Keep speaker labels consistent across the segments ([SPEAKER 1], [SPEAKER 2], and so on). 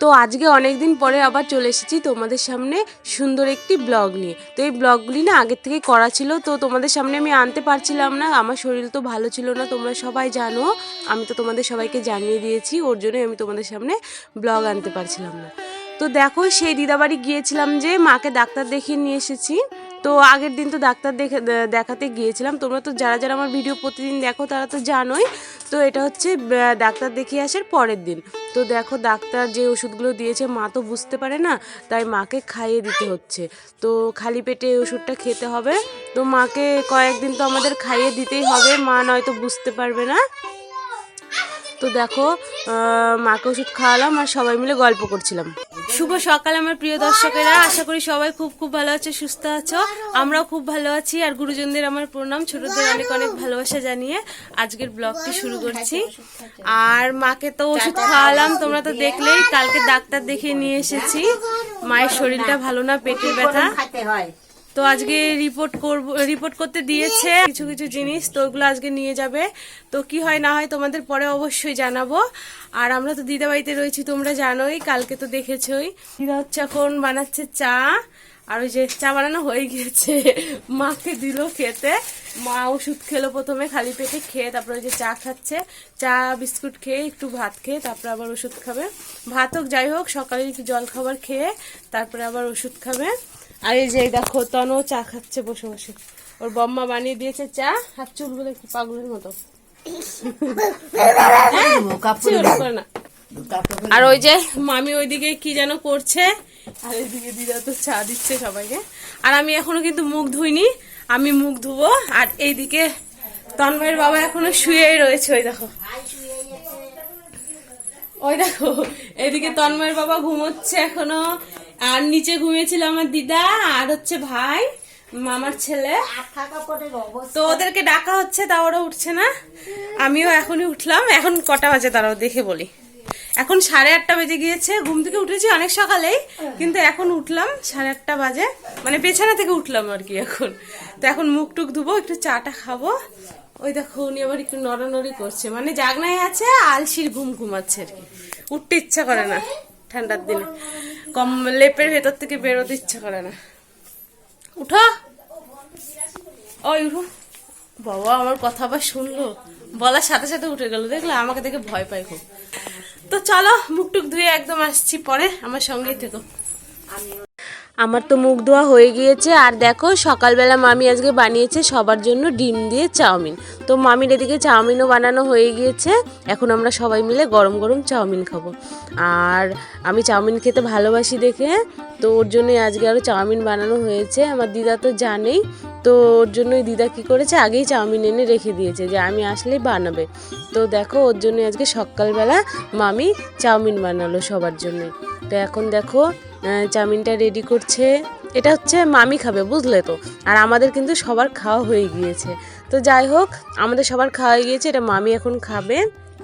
[SPEAKER 1] তো আজকে অনেক দিন পরে আবার চলে এসেছি তোমাদের সামনে সুন্দর একটি ব্লগ নিয়ে। তো এই ব্লগগুলি না আগের থেকেই করা ছিল, তো তোমাদের সামনে আমি আনতে পারছিলাম না, আমার শরীর তো ভালো ছিল না, তোমরা সবাই জানো। আমি তো তোমাদের সবাইকে জানিয়ে দিয়েছি, ওর জন্যই আমি তোমাদের সামনে ব্লগ আনতে পারছিলাম না। তো দেখো সেই দিদাবাড়ি গিয়েছিলাম, যে মাকে ডাক্তার দেখিয়ে নিয়ে এসেছি। তো আগের দিন তো ডাক্তার দেখাতে গিয়েছিলাম, তোমরা তো যারা যারা আমার ভিডিও প্রতিদিন দেখো তারা তো জানোই। তো এটা হচ্ছে ডাক্তার দেখিয়ে আসার পরের দিন। তো দেখো ডাক্তার যে ওষুধগুলো দিয়েছে মা তো বুঝতে পারে না, তাই মাকে খাইয়ে দিতে হচ্ছে। তো খালি পেটে এই ওষুধটা খেতে হবে। তো মাকে কয়েকদিন তো আমাদের খাইয়ে দিতেই হবে, মা নয়তো বুঝতে পারবে না। তো দেখো মাকে ওষুধ খাওয়ালাম আর সবাই মিলে গল্প করছিলাম। শুভ সকাল আমার প্রিয় দর্শকেরা, আশা করি সবাই খুব খুব ভালো আছো, সুস্থ আছো। আমরাও খুব ভালো আছি। আর গুরুজনদের আমার প্রণাম, ছোটদের অনেক অনেক ভালোবাসা জানিয়ে আজকের ব্লগটি শুরু করছি। আর মাকে তো ওষুধ খাওয়ালাম, তোমরা তো দেখলেই। কালকে ডাক্তার দেখিয়ে নিয়ে এসেছি, মায়ের শরীরটা ভালো না, পেটের ব্যথা। তো আজকে রিপোর্ট করতে দিয়েছে কিছু কিছু জিনিস, তো ওগুলো আজকে নিয়ে যাবে। তো কি হয় না হয় তোমাদের পরে অবশ্যই জানাবো। আর আমরা তো দিদা বাড়িতে রয়েছি, তোমরা জানোই, কালকে তো দেখেছোই। দিদা হচ্ছে এখন বানাচ্ছে চা, আর ওই যে চা বানানো হয়ে গিয়েছে, মাকে দিল খেতে। মা ওষুধ খেলো প্রথমে খালি পেটে, খেয়ে তারপরে ওই যে চা খাচ্ছে। চা বিস্কুট খেয়ে একটু ভাত খেয়ে তারপরে আবার ওষুধ খাবে। ভাত হোক যাই হোক, সকালে একটু জল খাবার খেয়ে তারপরে আবার ওষুধ খাবে। আর এই যে দেখো তনও চা খাচ্ছে বসে বসে, ওর বম্মা বানিয়ে দিয়েছে চা। আর চুলগুলো একটু পাগলের মতো। আর ওই যে মামি ওইদিকে কি যেন করছে, আর এইদিকে দিদা তো চা দিচ্ছে সবাইকে। আর আমি এখনো কিন্তু মুখ ধুইনি, আমি মুখ ধুবো। আর এইদিকে তন্ময়ের বাবা এখনো শুয়েই রয়েছে, ওই দেখো ওই দেখো এইদিকে তন্ময়ের বাবা ঘুমোচ্ছে এখনো। আর নিচে ঘুমিয়েছিল আমার দিদা আর হচ্ছে ভাই, মামার ছেলে। তো ওদেরকে ডাকা হচ্ছে, তা ওরা উঠছে না। আমিও এখনই উঠলাম। এখন কটা বাজে তারাও দেখে বলি। এখন 8:30 বেজে গিয়েছে। ঘুম থেকে উঠেছি অনেক সকালেই, কিন্তু এখন উঠলাম 8:30 বাজে, মানে পেছনে থেকে উঠলাম আর কি এখন। তো এখন মুখ টুক ধুবো, একটু চাটা খাবো। ওই দেখো উনি আবার একটু নড়ানড়ি করছে, মানে জাগনায় আছে, আলসির ঘুম ঘুমাচ্ছে আর কি। উঠতে ইচ্ছা করে না ঠান্ডার দিনে, কম লেপের ভেতর থেকে বেরোতে ইচ্ছা করে না। উঠো, ওই উঠো। বাবা আমার কথা আবার শুনলো, বলার সাথে সাথে উঠে গেল, দেখলে আমাকে দেখে ভয় পাই খুব। তো চলো মুখ টুক ধুয়ে একদম আসছি পরে, আমার সঙ্গেই থেকো। আমার তো মুখ ধোয়া হয়ে গিয়েছে। আর দেখো সকালবেলা মামি আজকে বানিয়েছে সবার জন্য ডিম দিয়ে চাউমিন। তো মামির এদিকে চাউমিনও বানানো হয়ে গিয়েছে, এখন আমরা সবাই মিলে গরম গরম চাউমিন খাবো। আর আমি চাউমিন খেতে ভালোবাসি দেখে, তো ওর জন্যই আজকে আরও চাউমিন বানানো হয়েছে। আমার দিদা তো জানেই, তো ওর জন্যই দিদা কী করেছে, আগেই চাউমিন এনে রেখে দিয়েছে যে আমি আসলেই বানাবে। তো দেখো ওর জন্য আজকে সকালবেলা মামি চাউমিন বানালো সবার জন্য। তো এখন দেখো চাউমিনটা রেডি করছে। এটা হচ্ছে মামি খাবে, বুঝলে তো। আর আমাদের কিন্তু সবার খাওয়া হয়ে গিয়েছে। তো যাই হোক, আমাদের সবার খাওয়া হয়ে গিয়েছে, এটা মামি এখন খাবে।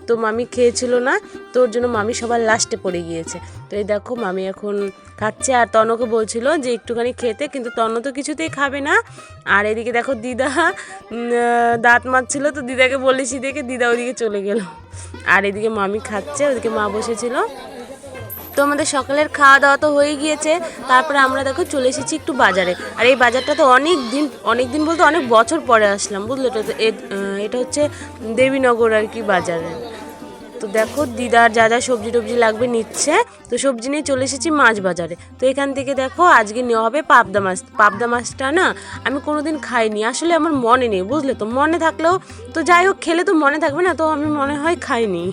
[SPEAKER 1] তো মামি খেয়েছিল না, তো ওর জন্য মামি সবার লাস্টে পড়ে গিয়েছে। তো এই দেখো মামি এখন খাচ্ছে। আর তনকে বলছিল যে একটুখানি খেতে, কিন্তু তন তো কিছুতেই খাবে না। আর এদিকে দেখো দিদা দাঁত মাজছিল, তো দিদাকে বলেছি দেখে দিদা ওইদিকে চলে গেল। আর এদিকে মামি খাচ্ছে, ওইদিকে মা বসেছিল। তো আমাদের সকালের খাওয়া দাওয়া তো হয়ে গিয়েছে। তারপরে আমরা দেখো চলে এসেছি একটু বাজারে। আর এই বাজারটা তো অনেক দিন বলতে অনেক বছর পরে আসলাম, বুঝলে তো। এটা হচ্ছে দেবীনগর আর কি বাজারে। তো দেখো দিদার যা যা সবজি টবজি লাগবে নিচ্ছে। তো সবজি নিয়ে চলে এসেছি মাছ বাজারে। তো এখান থেকে দেখো আজকে নেওয়া হবে পাবদা মাছ। পাবদা মাছটা না আমি কোনোদিন খাইনি, আসলে আমার মনে নেই, বুঝলে তো। মনে থাকলেও তো যাই হোক, খেলে তো মনে থাকবে না, তো আমি মনে হয় খাইনি,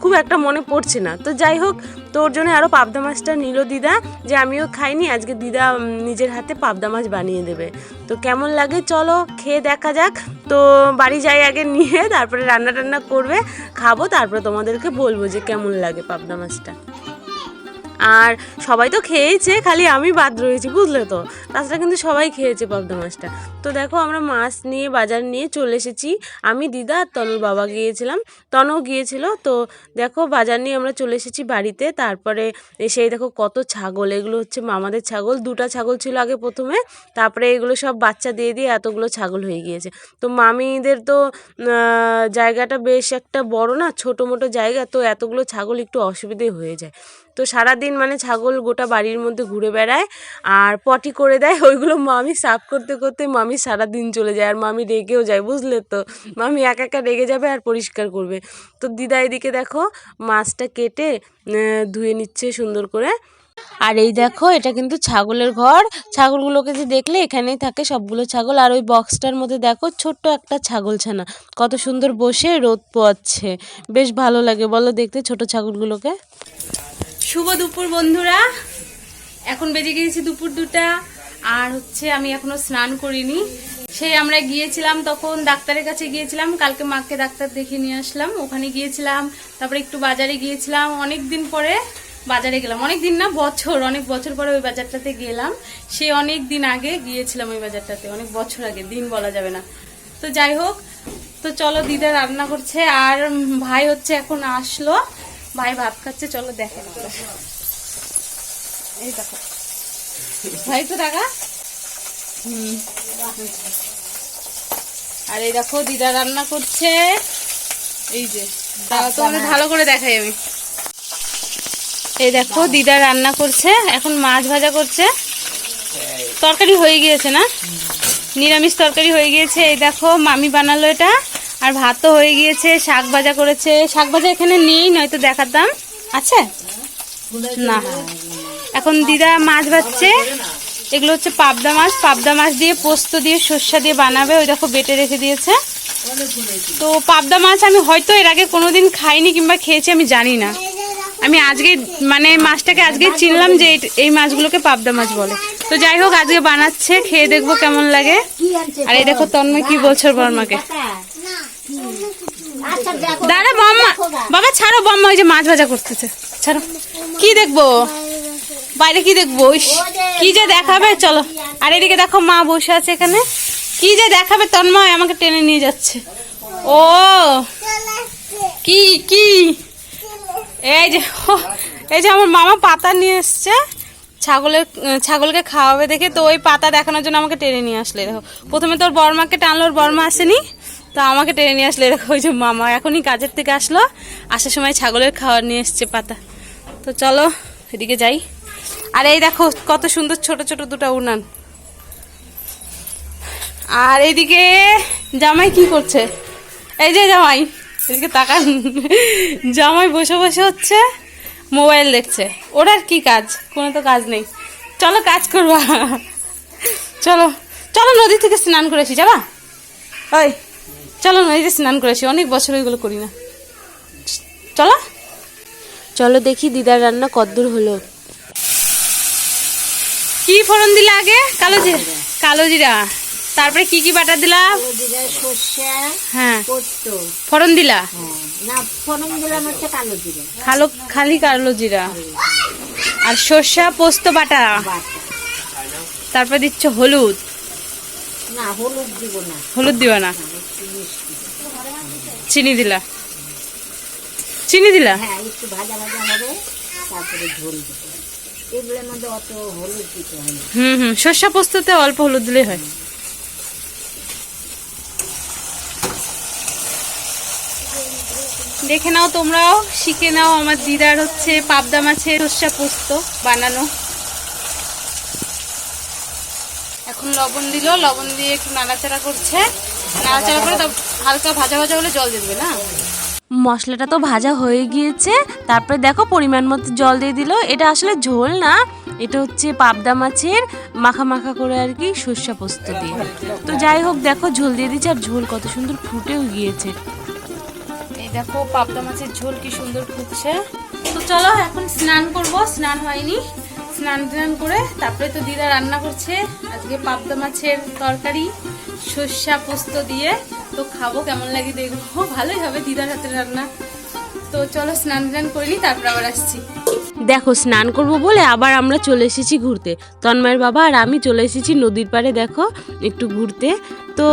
[SPEAKER 1] খুব একটা মনে পড়ছে না। তো যাই হোক, তো ওর জন্য আরও পাবদা মাছটা নিল দিদা, যে আমিও খাইনি, আজকে দিদা নিজের হাতে পাবদা মাছ বানিয়ে দেবে। তো কেমন লাগে চলো খেয়ে দেখা যাক। তো বাড়ি যাই আগে নিয়ে, তারপরে রান্না টান্না করবে, খাবো, তারপরে তোমাদেরকে বলবো যে কেমন লাগে পাবদা মাছটা। আর সবাই তো খেয়েছে, খালি আমি বাদ রয়েছি, বুঝলে তো। তাছাড়া কিন্তু সবাই খেয়েছে পাবদা মাছটা। তো দেখো আমরা মাছ নিয়ে বাজার নিয়ে চলে এসেছি। আমি দিদা আর তনুর বাবা গিয়েছিলাম, তনও গিয়েছিল। তো দেখো বাজার নিয়ে আমরা চলে এসেছি বাড়িতে। তারপরে সেই দেখো কত ছাগল, এগুলো হচ্ছে মামাদের ছাগল। 2টা ছাগল ছিল আগে প্রথমে, তারপরে এগুলো সব বাচ্চা দিয়ে দিয়ে এতগুলো ছাগল হয়ে গিয়েছে। তো মামিদের তো জায়গাটা বেশ একটা বড় না, ছোটো মোটো জায়গা, তো এতগুলো ছাগল একটু অসুবিধে হয়ে যায়। তো সারাদিন মানে ছাগল গোটা বাড়ির মধ্যে ঘুরে বেড়ায় আর পটি করে দেয়, ওইগুলো মামি সাফ করতে করতে মামি সারাদিন চলে যায়, আর মামি রেগেও যায়, বুঝলে তো, মামি একা একা রেগে যাবে আর পরিষ্কার করবে। তো দিদা এদিকে দেখো মাছটা কেটে ধুয়ে নিচ্ছে সুন্দর করে। আর এই দেখো এটা কিন্তু ছাগলের ঘর, ছাগলগুলোকে যে দেখলে এখানেই থাকে সবগুলো ছাগল। আর ওই বক্সটার মধ্যে দেখো ছোট্ট একটা ছাগল ছানা কত সুন্দর বসে রোদ পোয়াচ্ছে, বেশ ভালো লাগে বলো দেখতে ছোট ছাগলগুলোকে। শুভ দুপুর বন্ধুরা, এখন বেজে গিয়েছি দুপুর 2টা। আর হচ্ছে আমি এখনো স্নান করিনি, সেই আমরা গিয়েছিলাম তখন ডাক্তারের কাছে গিয়েছিলাম, কালকে মাকে ডাক্তার দেখিয়ে নিয়ে আসলাম, ওখানে গিয়েছিলাম, তারপরে একটু বাজারে গিয়েছিলাম, অনেক দিন পরে বাজারে গেলাম, অনেক দিন না অনেক বছর পরে ওই বাজারটাতে গেলাম, সে অনেক দিন আগে গিয়েছিলাম ওই বাজারটাতে, অনেক বছর আগে, দিন বলা যাবে না। তো যাই হোক, তো চলো দিদা রান্না করছে আর ভাই হচ্ছে এখন আসলো, ভাই ভাত খাচ্ছে, চলো দেখে। এই দেখো ভাই তো টাকা। আর এই দেখো দিদা রান্না করছে, এই যে তোমাদের ভালো করে দেখাই আমি। এই দেখো দিদা রান্না করছে, এখন মাছ ভাজা করছে, তরকারি হয়ে গিয়েছে না, নিরামিষ তরকারি হয়ে গিয়েছে। এই দেখো মামি বানালো এটা, আর ভাতও হয়ে গিয়েছে, শাক ভাজা করেছে, শাক ভাজা এখানে নেই, নয়তো দেখাতাম, আছে না। এখন দিদা মাছ ভাজছে, এগুলো হচ্ছে পাবদা মাছ, পাবদা মাছ দিয়ে পোস্ত দিয়ে সর্ষা দিয়ে বানাবে, ওই দেখো বেটে রেখে দিয়েছে। তো পাবদা মাছ আমি হয়তো এর আগে কোনোদিন খাইনি কিংবা খেয়েছি আমি জানি না, আমি আজকে মানে মাছটাকে আজকে চিনলাম যে এই মাছগুলোকে পাবদা মাছ বলে। তো যাই হোক আজকে বানাচ্ছে, খেয়ে দেখবো কেমন লাগে। আর এই দেখো তন্ময় কি বলছো বর্মাকে, দাঁড়া বম্মা, বাবা ছাড়ো বম্মা, ওই যে মাছ ভাজা করতেছে, ছাড়ো। কি দেখবো বাইরে, কি দেখবো, কি যে দেখাবে, চলো। আর এদিকে দেখো মা বসে আছে এখানে, কি যে দেখাবে তন্ময় আমাকে টেনে নিয়ে যাচ্ছে। ও কি কি, এই যে আমার মামা পাতা নিয়ে এসছে ছাগলকে খাওয়াবে দেখে, তো ওই পাতা দেখানোর জন্য আমাকে টেনে নিয়ে আসলে। দেখো প্রথমে তোর বর্মাকে টানলো, ওর বর্মা আসেনি, তো আমাকে টেনে নিয়ে আসলে। দেখো ওই যে মামা এখনই কাজের থেকে আসলো, আসার সময় ছাগলের খাওয়ার নিয়ে এসছে পাতা। তো চলো এদিকে যাই। আর এই দেখো কত সুন্দর ছোট ছোট 2টা উনান। আর এইদিকে জামাই কি করছে, এই যে জামাই এদিকে তাকান, জামাই বসে বসে হচ্ছে মোবাইল দেখছে, ওর আর কি কাজ, কোনো তো কাজ নেই, চলো কাজ করবা, চলো চলো নদী থেকে স্নান করে আসি, যাবা, ওই চলো নদীতে স্নান করে আসি, অনেক বছর ওইগুলো করি না, চলো চলো দেখি দিদার রান্না কদ্দূর হলো। কি ফোড়ন দিলা আগে, কালো জিরা, তারপরে কি কি বাটা দিলা, হ্যাঁ ফোড়ন দিলা, খালি কালো জিরা আর সর্ষা পোস্ত বাটা, তারপরে দিচ্ছ হলুদ, হলুদ দিবা না, চিনি দিলা, চিনি দিলা, সর্ষা পোস্ততে অল্প হলুদ দিলেই হয়। দেখে নাও তোমরাও, শিখে নাও আমার দিদার হচ্ছে পাবদা মাছের সর্ষা পোস্ত বানানো। এখন লবণ দিল, লবণ দিয়ে একটু নাড়াচাড়া করছে, নাড়াচাড়া করে হালকা ভাজা ভাজা হলে জল দিয়ে দেবে না। মশলাটা তো ভাজা হয়ে গিয়েছে, তারপরে দেখো পরিমাণ মতো জল দিয়ে দিল। এটা আসলে ঝোল না, এটা হচ্ছে পাবদা মাছের মাখা মাখা করে আর কি সর্ষা পোস্ত দিয়ে। তো যাই হোক দেখো ঝোল দিয়ে দিচ্ছে, আর ঝোল কত সুন্দর ফুটেও গিয়েছে। এই দেখো পাবদা মাছের ঝোল কি সুন্দর ফুটছে। তো চলো এখন স্নান করব, স্নান হয়নি, স্নান টান করে তারপরে তো দিদা রান্না করছে আজকে পাবদা মাছের তরকারি সর্ষা পোস্ত দিয়ে। তো খাবো, কেমন লাগে দেখবো, ভালোই হবে দিদার হাতের রান্না। তো চলো স্নান টান করিনি, তারপর আবার আসছি। দেখো স্নান করব বলে আবার আমরা চলে এসেছি ঘুরতে, তন্ময়ের বাবা আর আমি চলে এসেছি নদীর পাড়ে দেখো একটু ঘুরতে। তো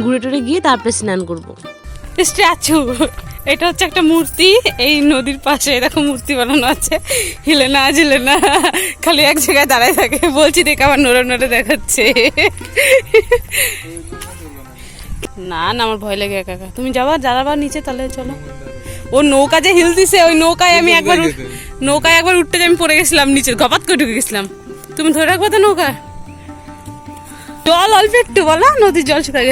[SPEAKER 1] ঘুরে টুরে গিয়ে তারপরে স্নান করবো। স্ট্যাচু, এটা হচ্ছে একটা মূর্তি, এই নদীর পাশে দেখো মূর্তি বানানো আছে, হিলে না ঝিলে না, খালি এক জায়গায় দাঁড়ায় থাকে। বলছি দেখে আমার নড়ে নড়ে দেখাচ্ছে, না না আমার ভয় লাগে একা একা। তুমি যাবা নিচে, তাহলে চলো ও নৌকা যে হিল দিছে, ওই নৌকায় একবার উঠতে আমি পড়ে গেছিলাম নিচে, গপাত করে ঢুকে গেছিলাম। তুমি ধরে রাখবো তো নৌকা? জল অল্প একটু বলো, নদীর জল শুকা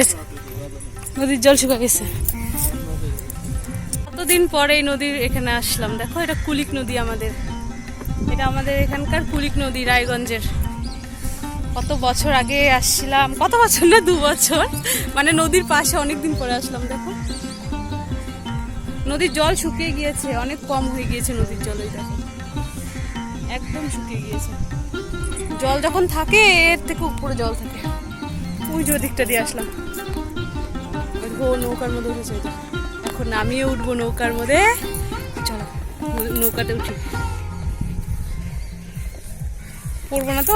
[SPEAKER 1] গেছে, কতদিন পরে এই নদীর এখানে আসলাম। দেখো এটা কুলিক নদী আমাদের, এটা আমাদের এখানকার কুলিক নদী, রায়গঞ্জের। কত বছর আগে আসছিলাম, কত বছর না 2 বছর, মানে নদীর পাশে অনেকদিন পরে আসলাম। দেখো নদীর জল শুকিয়ে গিয়েছে, অনেক কম হয়ে গিয়েছে নদীর জল, ওই দেখো একদম শুকিয়ে গিয়েছে। জল যখন থাকে এর থেকে উপরে জল থাকে। ওই যে দিকটা দিয়ে আসলাম, নৌকার মধ্যে উঠেছে, এখন নামিয়ে উঠবো নৌকার মধ্যে। চলো নৌকাতে উঠি, পড়বো না তো,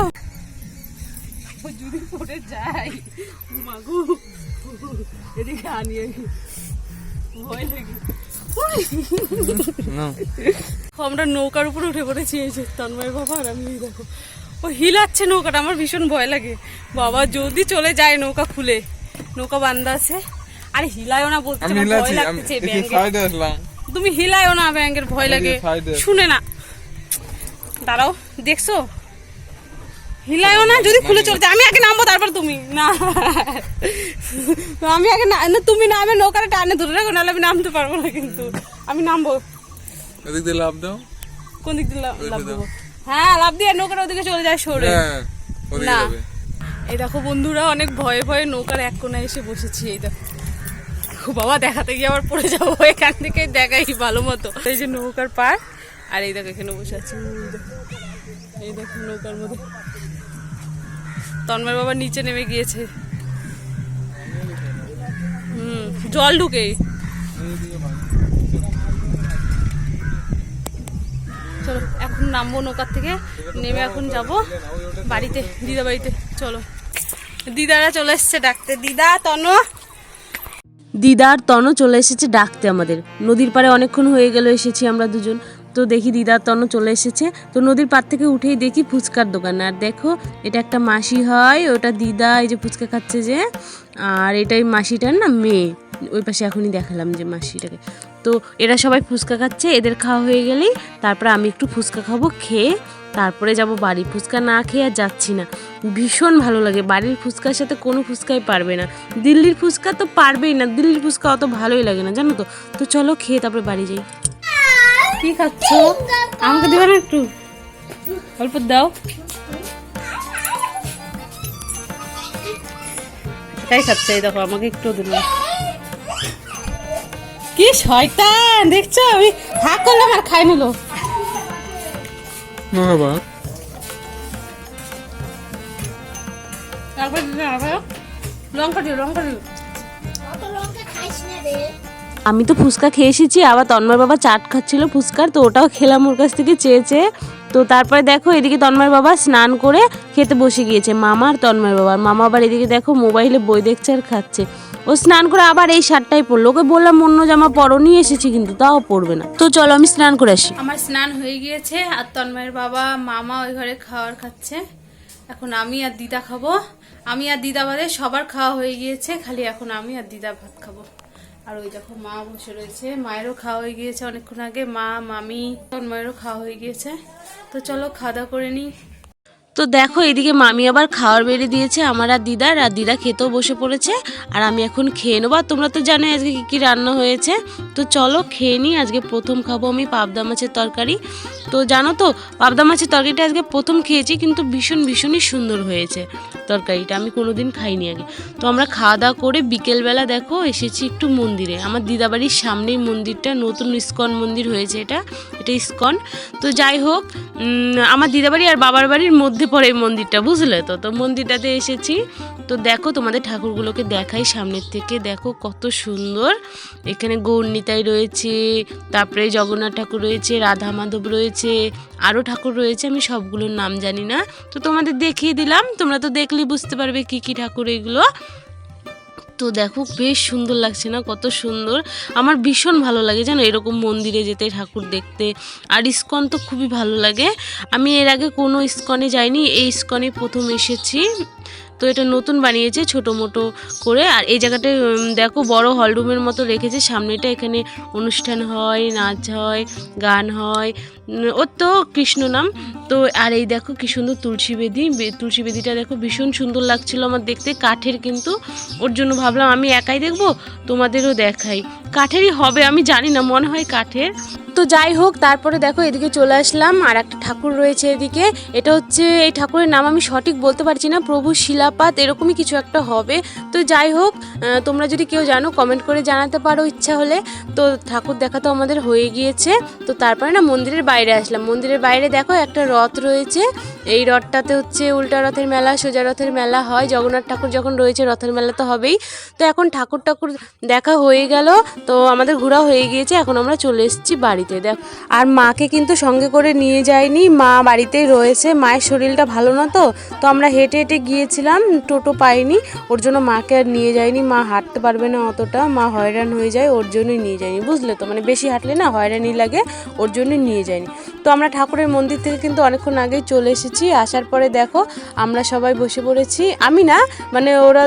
[SPEAKER 1] যদি পড়ে যাই মাগু, এদিকে আনিয়ে ভয় লাগে। আমরা নৌকার উপরে উঠে পড়েছি, এই যে তন্ময় বাবা আর আমি। দেখো ও হিলাচ্ছে নৌকাটা, আমার ভীষণ ভয় লাগে বাবা, যদি চলে যায় নৌকা খুলে, নৌকা বান্ধা আছে। আরে হিলায়ও না বলতে, ভয় লাগছে। তুমি হিলায়ও না, ব্যাঙের ভয় লাগে, শুনে না। দাঁড়াও, দেখছো হিলায়ও না, যদি খুলে চলছে। আমি আগে নামবো, তারপর তুমি না, আমি আগে না, তুমি নামে নৌকাটা টানে ধরে রাখো, নাহলে আমি নামতে পারবো না। কিন্তু আমি নামবো।
[SPEAKER 2] এদিক দিয়ে লাফ দাও।
[SPEAKER 1] কোন দিক দিয়ে লাফ দেবো? হ্যাঁ, লাফ দিয়ে নৌকাটা ওদিকে চলে যায় সরে না। এই দেখো বন্ধুরা, অনেক ভয়ে ভয়ে নৌকার এক কোনায় এসে বসেছি। এই দেখো বাবা, দেখাতে গিয়ে আবার পড়ে যাবো, এখান থেকে দেখাই ভালো মতো। এই যে নৌকার পার, আর এই দেখো এখানে বসে আছি। এই দেখো নৌকার মধ্যে তন্ময় বাবা নিচে নেমে গিয়েছে। জল ঢুকে। চলো এখন নামবো নৌকার থেকে, নেমে এখন যাব বাড়িতে, দিদা বাড়িতে। চলো, দিদারা চলে এসছে ডাকতে। দিদা, দিদা আর তনু চলে এসেছে ডাকতে আমাদের। নদীর পাড়ে অনেকক্ষণ হয়ে গেল এসেছি আমরা দুজন। তো দেখি দিদা তনু চলে এসেছে। তো নদীর পাড় থেকে উঠেই দেখি ফুচকার দোকান। আর দেখো এটা একটা মাসি হয়, ওটা দিদা এই যে ফুচকা খাচ্ছে যে, আর এটাই মাসিটার না মেয়ে, ওই পাশে এখনই দেখালাম যে মাসিটাকে। তো এরা সবাই ফুচকা খাচ্ছে, এদের খাওয়া হয়ে গেলেই তারপরে আমি একটু ফুচকা খাবো, খেয়ে তারপরে যাব বাড়ি। ফুচকা না খেয়ে আর যাচ্ছি না, ভীষণ ভালো লাগে। বাড়ির ফুচকার সাথে কোনো ফুচকাই পারবে না, দিল্লির ফুচকা তো পারবেই না, দিল্লির ফুচকা অত ভালোই লাগে না জানো তো। তো চলো খেয়ে তারপরে বাড়ি যাই। কি খাচ্ছ? আমাকে দেবে না একটু? অল্প দাও। এটাই খাচ্ছে, এই দেখো আমাকে একটু দিল। কি শয়তান দেখছো, আমি ভাগ করলাম আর খাই নিল। আমি তো ফুচকা খেয়ে এসেছি, আবার তন্ময় বাবা চাট খাচ্ছিল ফুচকার, তো ওটাও খেলাম ওর কাছ থেকে চেয়েছে। তো তারপরে দেখো এদিকে তন্ময় বাবা স্নান করে খেতে বসে গিয়েছে, মামা আর তন্ময় বাবা। মামা আবার এদিকে দেখো মোবাইলে বই দেখছে আর খাচ্ছে। ও স্নান করে আবার এই শার্টটাই পরলো, ওকে বললাম অন্য জামা পরো, নিয়ে এসেছি কিন্তু তাও পরবে না। তো চলো আমি স্নান করে আসি। আমার স্নান হয়ে গিয়েছে, আর তন্ময়ের বাবা মামা ওই ঘরে খাবার খাচ্ছে। এখন আমি আর দিদা খাবো। আমি আর দিদা বাদে সবার খাওয়া হয়ে গিয়েছে, খালি এখন আমি আর দিদা ভাত খাবো। আর ওই দেখো মা বসে রয়েছে, মায়েরও খাওয়া হয়ে গিয়েছে অনেকক্ষণ আগে, মা মামি তন্ময়েরও খাওয়া হয়ে গিয়েছে। তো চলো খাওয়া দাওয়া করে নিই। তো দেখো এদিকে মামি আবার খাওয়ার বেড়ে দিয়েছে আমার আর দিদা খেতেও বসে পড়েছে। আর আমি এখন খেয়ে নেবো। আর তোমরা তো জানো আজকে কী কী রান্না হয়েছে, তো চলো খেয়ে নিই। আজকে প্রথম খাবো আমি পাবদা মাছের তরকারি। তো জানো তো পাবদা মাছের তরকারিটা আজকে প্রথম খেয়েছি, কিন্তু ভীষণই সুন্দর হয়েছে তরকারিটা, আমি কোনোদিন খাইনি আগে। তো আমরা খাওয়া দাওয়া করে বিকেলবেলা দেখো এসেছি একটু মন্দিরে। আমার দিদাবাড়ির সামনেই মন্দিরটা, নতুন ইস্কন মন্দির হয়েছে, এটা ইস্কন। তো যাই হোক, আমার দিদাবাড়ি আর বাবার বাড়ির মধ্যে পড়ে এই মন্দিরটা, বুঝলে তো। তো মন্দিরটাতে এসেছি। তো দেখো তোমাদের ঠাকুরগুলোকে দেখাই সামনের থেকে, দেখো কত সুন্দর। এখানে গৌরনিতাই রয়েছে, তারপরে জগন্নাথ ঠাকুর রয়েছে, রাধা মাধব রয়েছে, আরও ঠাকুর রয়েছে, আমি সবগুলোর নাম জানি না। তো তোমাদের দেখিয়ে দিলাম, তোমরা তো দেখলেই বুঝতে পারবে কি কি ঠাকুর এগুলো। তো দেখো বেশ সুন্দর লাগছে না, কত সুন্দর। আমার ভীষণ ভালো লাগে জানো এরকম মন্দিরে যেতে, ঠাকুর দেখতে। আর ইস্কন তো খুবই ভালো লাগে। আমি এর আগে কোনো ইস্কনে যাইনি, এই ইস্কনে প্রথম এসেছি। তো তো এটা নতুন বানিয়েছে ছোটো মোটো করে। আর এই জায়গাটা দেখো বড় হলরুমের মতো রেখেছে, সামনেটা এখানে অনুষ্ঠান হয়, নাচ হয়, গান হয়। ওর তো কৃষ্ণ নাম। তো আর এই দেখো কি সুন্দর তুলসী বেদিটা দেখো ভীষণ সুন্দর লাগছিল আমার দেখতে, কাঠের কিন্তু। ওর জন্য ভাবলাম আমি একাই দেখবো, তোমাদেরও দেখাই। কাঠেরই হবে, আমি জানি না, মনে হয় কাঠের। তো যাই হোক, তারপরে দেখো এদিকে চলে আসলাম। আর একটা ঠাকুর রয়েছে এদিকে, এটা হচ্ছে, এই ঠাকুরের নাম আমি সঠিক বলতে পারছি না, প্রভু শিলাপাত এরকমই কিছু একটা হবে। তো যাই হোক, তোমরা যদি কেউ জানো কমেন্ট করে জানাতে পারো ইচ্ছা হলে। তো ঠাকুর দেখা তো আমাদের হয়ে গিয়েছে। তো তারপরে না মন্দিরের বাইরে আসলাম। মন্দিরের বাইরে দেখো একটা রথ রয়েছে। এই রথটাতে হচ্ছে উল্টা রথের মেলা, সোজা রথের মেলা হয়। জগন্নাথ ঠাকুর যখন রয়েছে রথের মেলা তো হবেই। তো এখন ঠাকুর দেখা হয়ে গেল, তো আমাদের ঘোরা হয়ে গিয়েছে। এখন আমরা চলে এসেছি বাড়িতে। দেখ, আর মাকে কিন্তু সঙ্গে করে নিয়ে যাইনি, মা বাড়িতেই রয়েছে। মায়ের শরীরটা ভালো না, তো আমরা হেঁটে হেঁটে গিয়েছিলাম, টোটো পাইনি, ওর জন্য মাকে আর নিয়ে যাইনি। মা হাঁটতে পারবে না অতটা, মা হয়রান হয়ে যায়, ওর জন্যই নিয়ে যাইনি, বুঝলে তো, মানে বেশি হাঁটলে না হয়রানি লাগে, ওর জন্যই নিয়ে যাইনি। তো আমরা ঠাকুরের মন্দির থেকে কিন্তু অনেকক্ষণ আগেই চলে এসেছি। আসার পরে দেখো আমরা সবাই বসে পড়েছি, আমি না, মানে ওরা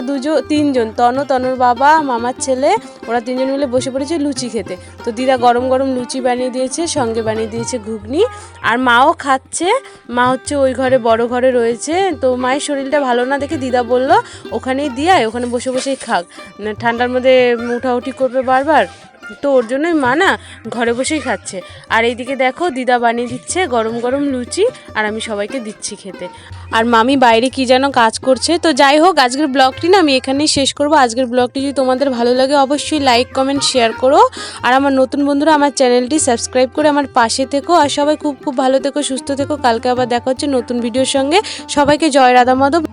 [SPEAKER 1] তিনজন, তনুর বাবা, মামার ছেলে, ওরা তিনজন মিলে বসে পড়েছে লুচি খেতে। তো দিদা গরম গরম লুচি বানিয়ে দিয়েছে, সঙ্গে বানিয়ে দিয়েছে ঘুগনি। আর মাও খাচ্ছে, মা হচ্ছে ওই ঘরে, বড় ঘরে রয়েছে। তো মায়ের শরীরটা ভালো না দেখে দিদা বলল ওখানেই দিয়ে ওখানে বসে বসেই খাক, ঠান্ডার মধ্যে উঠাউঠি করবে বারবার, তো ওর জন্যই মা না ঘরে বসেই খাচ্ছে। আর এইদিকে দেখো দিদা বানিয়ে দিচ্ছে গরম গরম লুচি, আর আমি সবাইকে দিচ্ছি খেতে। আর মামি বাইরে কি যেন কাজ করছে। তো যাই হোক, আজকের ব্লগটি না আমি এখানেই শেষ করব। আজকের ব্লগটি যদি তোমাদের ভালো লাগে অবশ্যই লাইক কমেন্ট শেয়ার করো। আর আমার নতুন বন্ধুরা আমার চ্যানেলটি সাবস্ক্রাইব করে আমার পাশে থেকো। আর সবাই খুব খুব ভালো থেকো, সুস্থ থেকো। কালকে আবার দেখা হচ্ছে নতুন ভিডিওর সঙ্গে। সবাইকে জয় রাধা মাধব।